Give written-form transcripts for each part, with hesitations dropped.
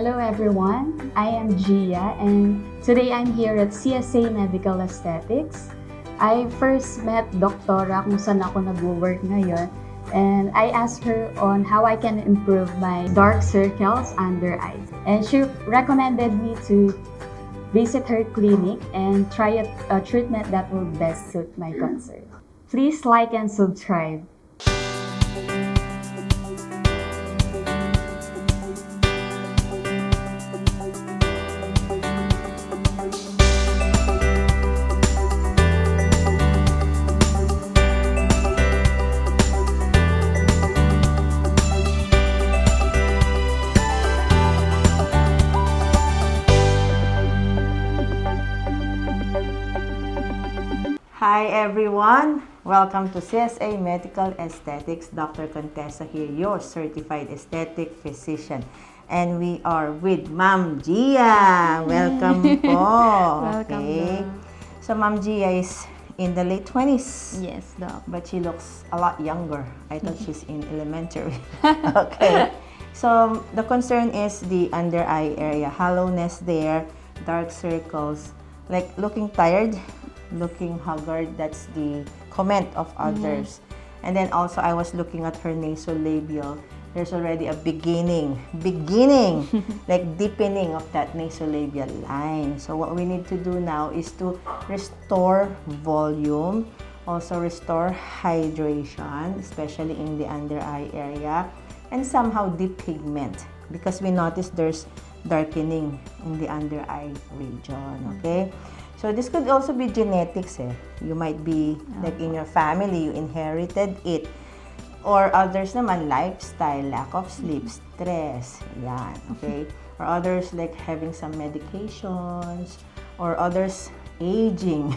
Hello everyone, I am Gia and today I'm here at CSA Medical Aesthetics. I first met Doktora kung saan ako nag-work ngayon and I asked her on how I can improve my dark circles under eyes. And she recommended me to visit her clinic and try a treatment that will best suit my concern. Please like and subscribe. Hi everyone! Welcome to CSA Medical Aesthetics. Dr. Contessa here, your certified aesthetic physician. And we are with Ma'am Gia. Welcome po. Okay. So Ma'am Gia is in the late 20s. Yes, Doc. But she looks a lot younger. I thought she's in elementary. Okay. So the concern is the under eye area. Hollowness there, dark circles, like looking tired, looking haggard. That's the comment of others. And then also I was looking at her nasolabial. There's already a beginning like deepening of that nasolabial line. So what we need to do now is to restore volume, also restore hydration, especially in the under eye area, and somehow depigment because we notice there's darkening in the under eye region. Okay. So this could also be genetics. You might be like in your family, you inherited it. Or others naman, lifestyle, lack of sleep, stress. Yan, okay? Or others like having some medications. Or others, aging.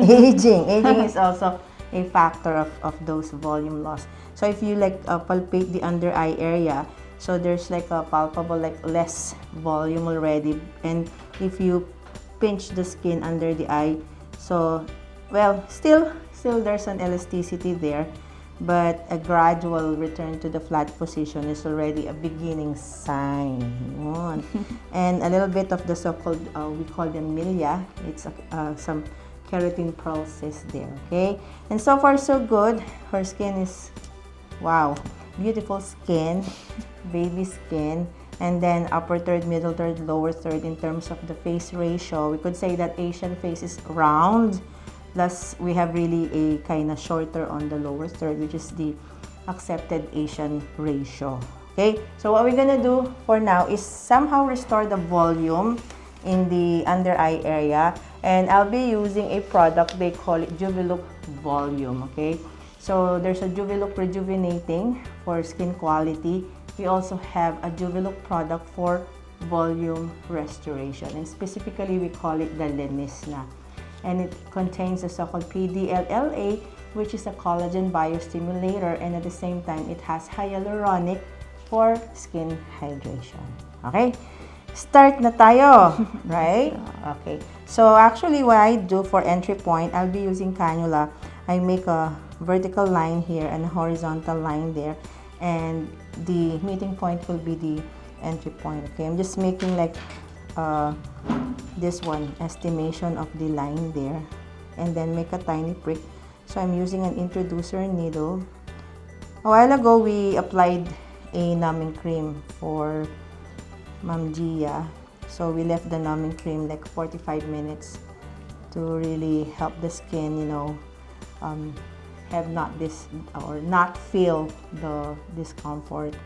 Aging is also a factor of those volume loss. So if you like palpate the under eye area, so there's like a palpable like less volume already. And if you pinch the skin under the eye, so well, still there's an elasticity there, but a gradual return to the flat position is already a beginning sign. And a little bit of the so-called we call them milia. It's some keratin process there. Okay, and so far so good. Her skin is wow, beautiful skin, baby skin. And then upper third, middle third, lower third in terms of the face ratio. We could say that Asian face is round, plus we have really a kind of shorter on the lower third, which is the accepted Asian ratio. Okay, so what we're gonna do for now is somehow restore the volume in the under eye area, and I'll be using a product, they call it Juvelook Volume. Okay, so there's a Juvelook Rejuvenating for skin quality. We also have a Juvelook product for volume restoration, and specifically we call it the Lenisna. And it contains a so-called PDLLA, which is a collagen biostimulator, and at the same time it has hyaluronic for skin hydration. Okay? Start na tayo, right? Okay. So actually what I do for entry point, I'll be using cannula. I make a vertical line here and a horizontal line there, and the meeting point will be the entry point. Okay, I'm just making like this one estimation of the line there, and then make a tiny prick. So I'm using an introducer needle. A while ago we applied a numbing cream for Ma'am Gia, so we left the numbing cream like 45 minutes to really help the skin, you know, have not this or not feel the discomfort.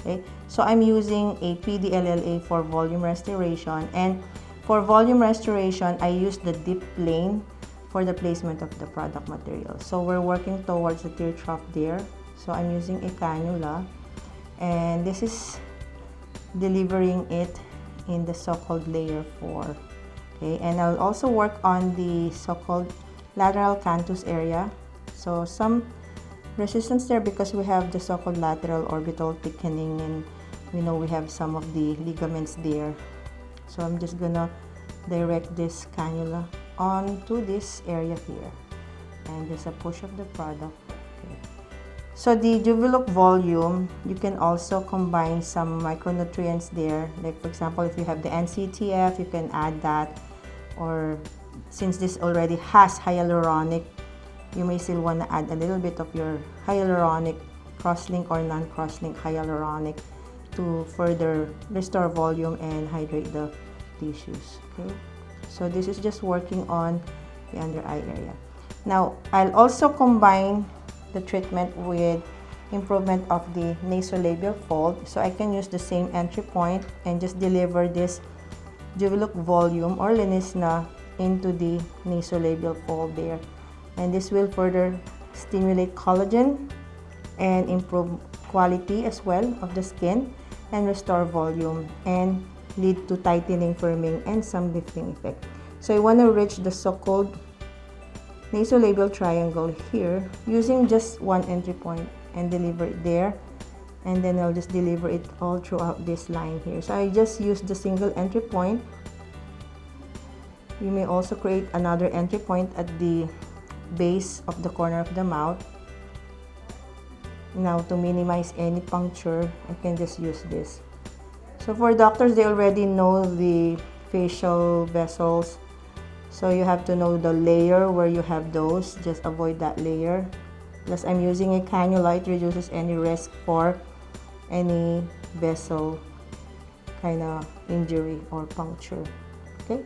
Okay, so I'm using a PDLLA for volume restoration, and for volume restoration I use the dip plane for the placement of the product material. So we're working towards the tear trough there, so I'm using a cannula, and this is delivering it in the so-called layer 4. Okay, and I'll also work on the so-called lateral canthus area. So some resistance there because we have the so-called lateral orbital thickening, and we know we have some of the ligaments there. So I'm just gonna direct this cannula onto this area here, and there's a push of the product. Okay. So the Juvelook Volume, you can also combine some micronutrients there. Like for example, if you have the NCTF, you can add that. Or since this already has hyaluronic, you may still want to add a little bit of your hyaluronic, cross-link or non-cross-link hyaluronic to further restore volume and hydrate the tissues. Okay, so this is just working on the under eye area. Now, I'll also combine the treatment with improvement of the nasolabial fold. So I can use the same entry point and just deliver this Juvelook Volume or Lenisna into the nasolabial fold there. And this will further stimulate collagen and improve quality as well of the skin and restore volume and lead to tightening, firming, and some lifting effect. So I want to reach the so-called nasolabial triangle here using just one entry point and deliver it there, and then I'll just deliver it all throughout this line here. So I just use the single entry point. You may also create another entry point at the base of the corner of the mouth. Now, to minimize any puncture, I can just use this. So for doctors, they already know the facial vessels. So you have to know the layer where you have those. Just avoid that layer. Plus, I'm using a cannula. It reduces any risk for any vessel kind of injury or puncture. Okay.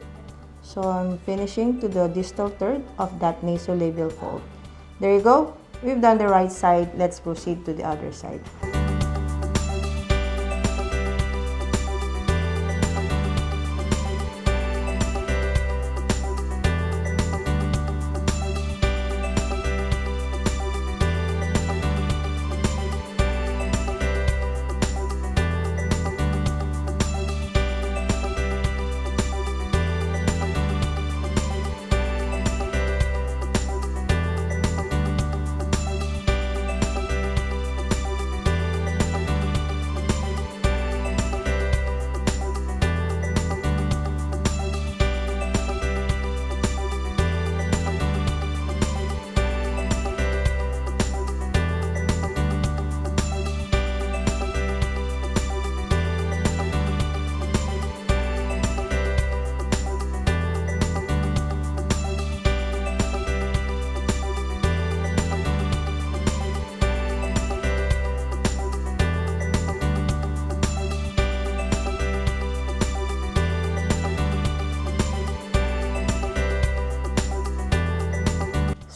So I'm finishing to the distal third of that nasolabial fold. There you go. We've done the right side. Let's proceed to the other side.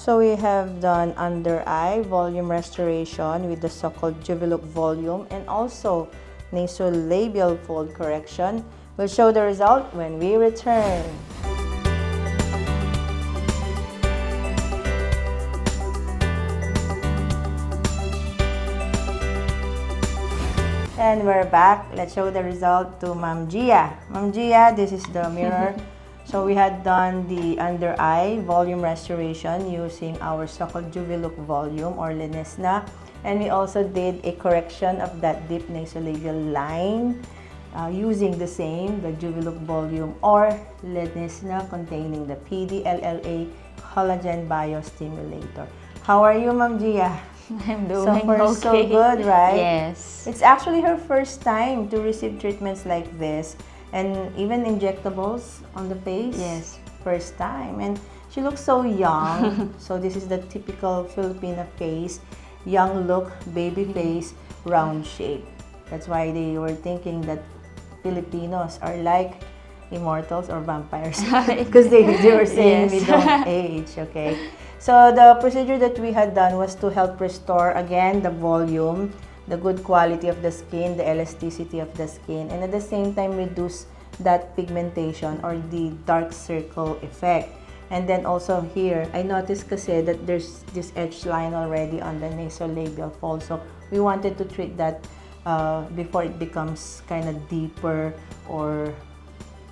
So we have done under eye volume restoration with the so-called Juvelook Volume and also nasolabial fold correction. We'll show the result when we return. And we're back. Let's show the result to Ma'am Gia. Ma'am Gia, this is the mirror. So we had done the under eye volume restoration using our so-called Juvelook Volume or Lenisna. And we also did a correction of that deep nasolabial line using the same, the Juvelook Volume or Lenisna containing the PDLLA Collagen Biostimulator. How are you, Ma'am Gia? I'm doing So far, okay. so good, right? Yes. It's actually her first time to receive treatments like this. And even injectables on the face. Yes. First time. And she looks so young. So this is the typical Filipino face. Young look, baby face, round shape. That's why they were thinking that Filipinos are like immortals or vampires. Because they were saying we don't age, okay? So the procedure that we had done was to help restore again the volume, the good quality of the skin, the elasticity of the skin, and at the same time reduce that pigmentation or the dark circle effect. And then also here, I noticed kasi that there's this edge line already on the nasolabial fold. So we wanted to treat that before it becomes kind of deeper or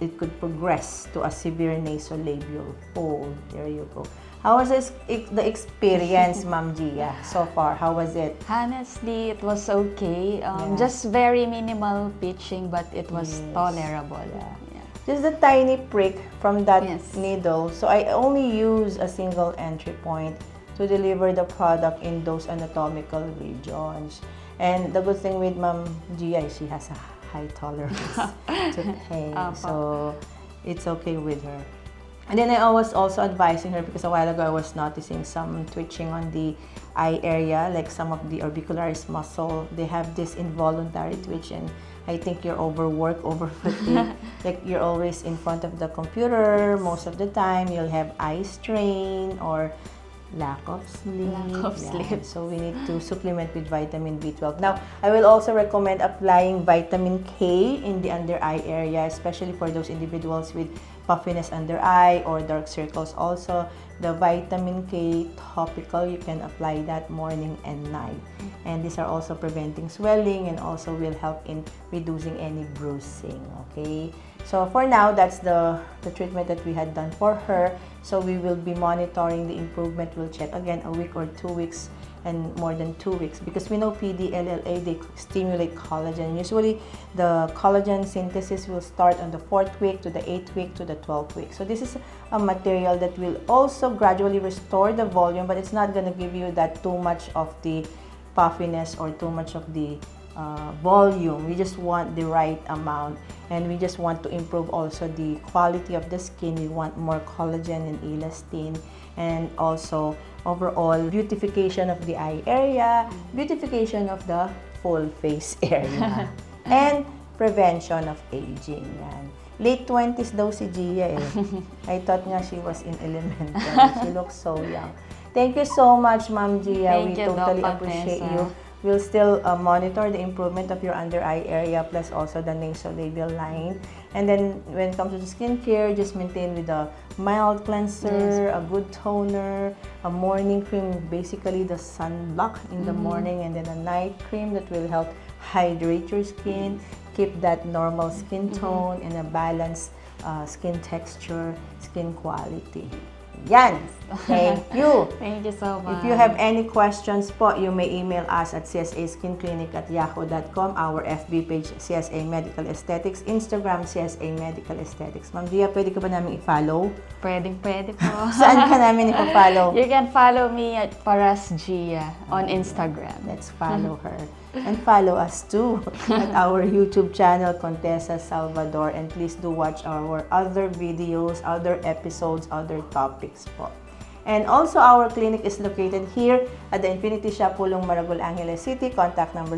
it could progress to a severe nasolabial fold. There you go. How was the experience, Ma'am Gia, so far? How was it? Honestly, it was okay. Yeah. Just very minimal pitching, but it was Yes. tolerable. Yeah. Just the tiny prick from that Yes. needle. So I only use a single entry point to to deliver the product in those anatomical regions. And the good thing with Ma'am Gia is she has a high tolerance to pain. So it's okay with her. And then I was also advising her because a while ago I was noticing some twitching on the eye area, like some of the orbicularis muscle. They have this involuntary twitch, and I think you're overworked, overfatigued. Like you're always in front of the computer most of the time. You'll have eye strain or lack of sleep. So we need to supplement with vitamin B12. Now, I will also recommend applying vitamin K in the under eye area, especially for those individuals with puffiness under eye or dark circles. Also, the vitamin K topical, you can apply that morning and night. And these are also preventing swelling and also will help in reducing any bruising, okay? So for now, that's the treatment that we had done for her. So we will be monitoring the improvement. We'll check again a week or 2 weeks and more than 2 weeks, because we know PDLLA, they stimulate collagen. Usually the collagen synthesis will start on the 4th week to the 8th week to the 12th week. So this is a material that will also gradually restore the volume, but it's not going to give you that too much of the puffiness or too much of the volume. We just want the right amount, and we just want to improve also the quality of the skin. We want more collagen and elastin, and also overall beautification of the eye area, beautification of the full face area, and prevention of aging. Yan. Late 20s daw si Gia eh. I thought nga she was in elementary. She looks so young. Thank you so much, Ma'am Gia. We totally appreciate you. We'll still monitor the improvement of your under eye area, plus also the nasolabial line. And then when it comes to the skincare, just maintain with a mild cleanser, a good toner, a morning cream, basically the sunblock in the morning, and then a night cream that will help hydrate your skin, keep that normal skin tone, and a balanced skin texture, skin quality. Yan! Thank you! Thank you so much. If you have any questions po, you may email us at csaskinclinic@yahoo.com, our FB page, CSA Medical Aesthetics, Instagram, CSA Medical Aesthetics. Ma'am Gia, pwede ka ba namin i-follow? Pwede po. Saan ka namin i-follow? You can follow me at Paras Gia on Instagram. Let's follow her. And follow us too at our YouTube channel, Contessa Salvador. And please do watch our other videos, other episodes, other topics po. And also, our clinic is located here at the Infinity Shop, Pulong Maragol, Angeles City. Contact number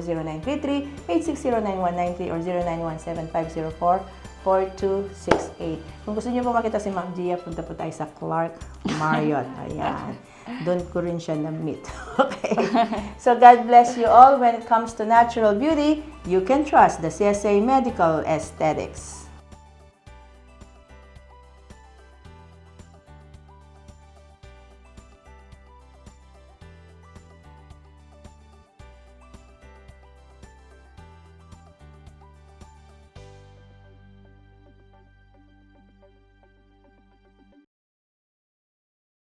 0933-860-9193 or 0917-504-4268. Kung gusto niyo po makita si Ma'am Gia, punta po tayo sa Clark Marriott. Ayan. Doon ko rin siya na-meet. Okay. So, God bless you all. When it comes to natural beauty, you can trust the CSA Medical Aesthetics.